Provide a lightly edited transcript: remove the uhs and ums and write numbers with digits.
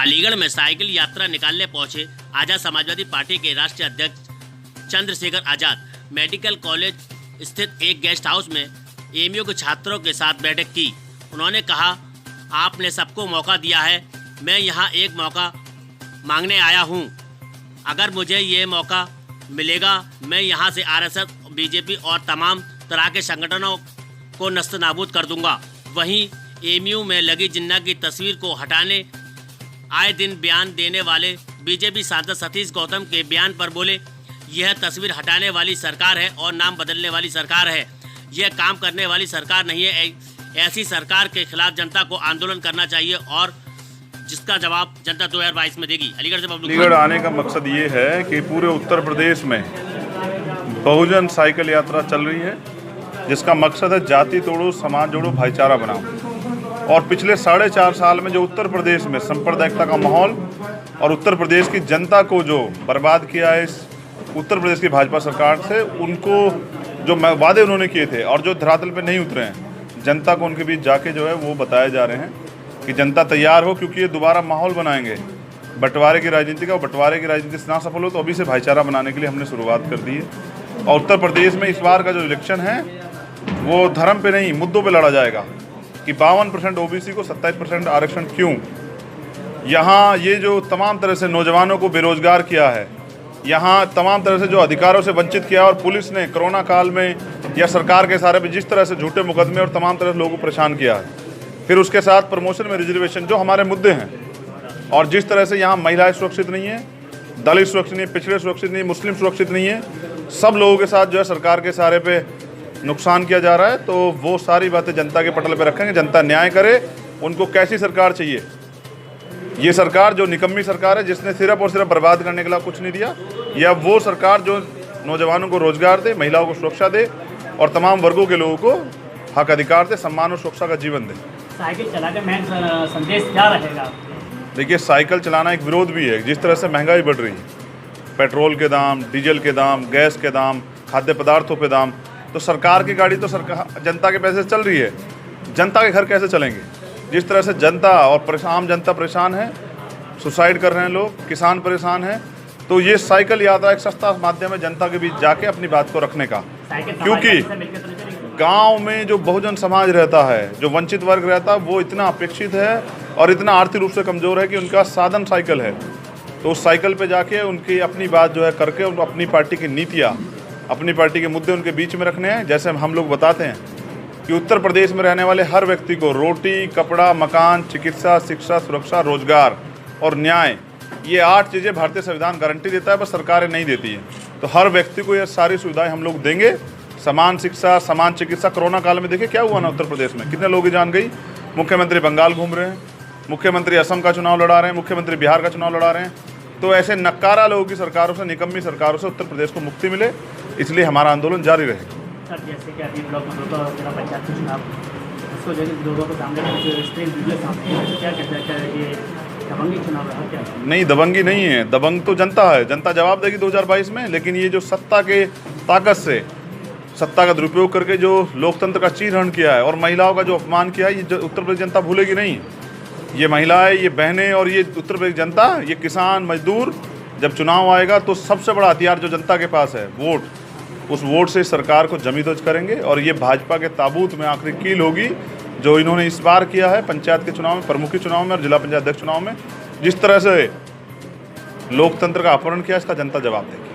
अलीगढ़ में साइकिल यात्रा निकालने पहुंचे आजाद समाजवादी पार्टी के राष्ट्रीय अध्यक्ष चंद्रशेखर आजाद मेडिकल कॉलेज स्थित एक गेस्ट हाउस में एएमयू के छात्रों के साथ बैठक की। उन्होंने कहा, आपने सबको मौका दिया है, मैं यहाँ एक मौका मांगने आया हूँ। अगर मुझे ये मौका मिलेगा, मैं यहाँ से आरएसएस, बीजेपी और तमाम तरह के संगठनों को नस्तनाबूद कर दूंगा। वहीं एएमयू में लगी जिन्ना की तस्वीर को हटाने आए दिन बयान देने वाले बीजेपी सांसद सतीश गौतम के बयान पर बोले, यह तस्वीर हटाने वाली सरकार है और नाम बदलने वाली सरकार है, यह काम करने वाली सरकार नहीं है। ऐसी सरकार के खिलाफ जनता को आंदोलन करना चाहिए और जिसका जवाब जनता 2022 में देगी। अलीगढ़ से अलीगढ़ आने का मकसद ये है कि पूरे उत्तर प्रदेश में बहुजन साइकिल यात्रा चल रही है, जिसका मकसद है जाति तोड़ो, समाज जोड़ो, भाईचारा बनाओ। और पिछले 4.5 साल में जो उत्तर प्रदेश में सांप्रदायिकता का माहौल और उत्तर प्रदेश की जनता को जो बर्बाद किया है इस उत्तर प्रदेश की भाजपा सरकार से, उनको जो वादे उन्होंने किए थे और जो धरातल पे नहीं उतरे हैं, जनता को उनके बीच जाके जो है वो बताए जा रहे हैं कि जनता तैयार हो, क्योंकि ये दोबारा माहौल बनाएंगे बंटवारे की राजनीति का। और बंटवारे की राजनीति ना सफल हो तो अभी से भाईचारा बनाने के लिए हमने शुरुआत कर दी है। और उत्तर प्रदेश में इस बार का जो इलेक्शन है वो धर्म पे नहीं, मुद्दों पे लड़ा जाएगा कि 52% ओबीसी को 27% आरक्षण क्यों। यहाँ ये जो तमाम तरह से नौजवानों को बेरोजगार किया है, यहाँ तमाम तरह से जो अधिकारों से वंचित किया, और पुलिस ने कोरोना काल में या सरकार के सारे पे जिस तरह से झूठे मुकदमे और तमाम तरह से लोगों को परेशान किया है, फिर उसके साथ प्रमोशन में रिजर्वेशन जो हमारे मुद्दे हैं, और जिस तरह से यहाँ महिलाएं सुरक्षित नहीं है, दलित सुरक्षित नहीं, पिछड़े सुरक्षित नहीं, मुस्लिम सुरक्षित नहीं है, सब लोगों के साथ जो है सरकार के सारे पे नुकसान किया जा रहा है। तो वो सारी बातें जनता के पटल पे रखेंगे, जनता न्याय करे। उनको कैसी सरकार चाहिए? ये सरकार जो निकम्मी सरकार है, जिसने सिर्फ और सिर्फ बर्बाद करने के लिए कुछ नहीं दिया, या वो सरकार जो नौजवानों को रोजगार दे, महिलाओं को सुरक्षा दे और तमाम वर्गों के लोगों को हक अधिकार दे, सम्मान और सुरक्षा का जीवन दे। साइकिल चला के मेन संदेश क्या रहेगा? देखिए, साइकिल चलाना एक विरोध भी है। जिस तरह से महंगाई बढ़ रही है, पेट्रोल के दाम, डीजल के दाम, गैस के दाम, खाद्य पदार्थों पे दाम, तो सरकार की गाड़ी तो सरकार जनता के पैसे से चल रही है। जनता के घर कैसे चलेंगे? जिस तरह से जनता और आम जनता परेशान है, सुसाइड कर रहे हैं लोग, किसान परेशान हैं, तो ये साइकिल यात्रा एक सस्ता माध्यम है जनता के बीच जाके अपनी बात को रखने का। क्योंकि गांव में जो बहुजन समाज रहता है, जो वंचित वर्ग रहता है, वो इतना अपेक्षित है और इतना आर्थिक रूप से कमज़ोर है कि उनका साधन साइकिल है। तो उस साइकिल पे जाके उनकी अपनी बात जो है करके उनको अपनी पार्टी की नीतियाँ, अपनी पार्टी के मुद्दे उनके बीच में रखने हैं। जैसे हम लोग बताते हैं कि उत्तर प्रदेश में रहने वाले हर व्यक्ति को रोटी, कपड़ा, मकान, चिकित्सा, शिक्षा, सुरक्षा, रोजगार और न्याय, ये 8 चीज़ें भारतीय संविधान गारंटी देता है, बस सरकारें नहीं देती हैं। तो हर व्यक्ति को ये सारी सुविधाएं हम लोग देंगे। समान शिक्षा, समान चिकित्सा। कोरोना काल में देखिए क्या हुआ ना उत्तर प्रदेश में, कितने लोगों की जान गई। मुख्यमंत्री बंगाल घूम रहे हैं, मुख्यमंत्री असम का चुनाव लड़ा रहे हैं, मुख्यमंत्री बिहार का चुनाव लड़ा रहे हैं। तो ऐसे नक्कारा लोगों की सरकारों से, निकम्मी सरकारों से उत्तर प्रदेश को मुक्ति मिले, इसलिए हमारा आंदोलन जारी रहेगा। सर, जैसे कि अभी ब्लॉक में जिला पंचायत के चुनाव, उसको जैसे लोगों को सामने वीडियो सामने, क्या कहते हैं, क्या ये दबंगी चुनाव है क्या? नहीं, दबंगी नहीं है। दबंग तो जनता है, जनता जवाब देगी 2022 में। लेकिन ये जो सत्ता के ताकत से, सत्ता का दुरुपयोग करके जो लोकतंत्र का चीरहरण किया है और महिलाओं का जो अपमान किया है, ये उत्तर प्रदेश जनता भूलेगी नहीं। ये महिलाएं, ये बहनें और ये उत्तर प्रदेश जनता, ये किसान, मजदूर, जब चुनाव आएगा तो सबसे बड़ा हथियार जो जनता के पास है, वोट, उस वोट से सरकार को जमीदोज करेंगे। और ये भाजपा के ताबूत में आखिरी कील होगी जो इन्होंने इस बार किया है पंचायत के चुनाव में, प्रमुखी चुनाव में और जिला पंचायत अध्यक्ष चुनाव में। जिस तरह से लोकतंत्र का अपहरण किया, इसका जनता जवाब देगी।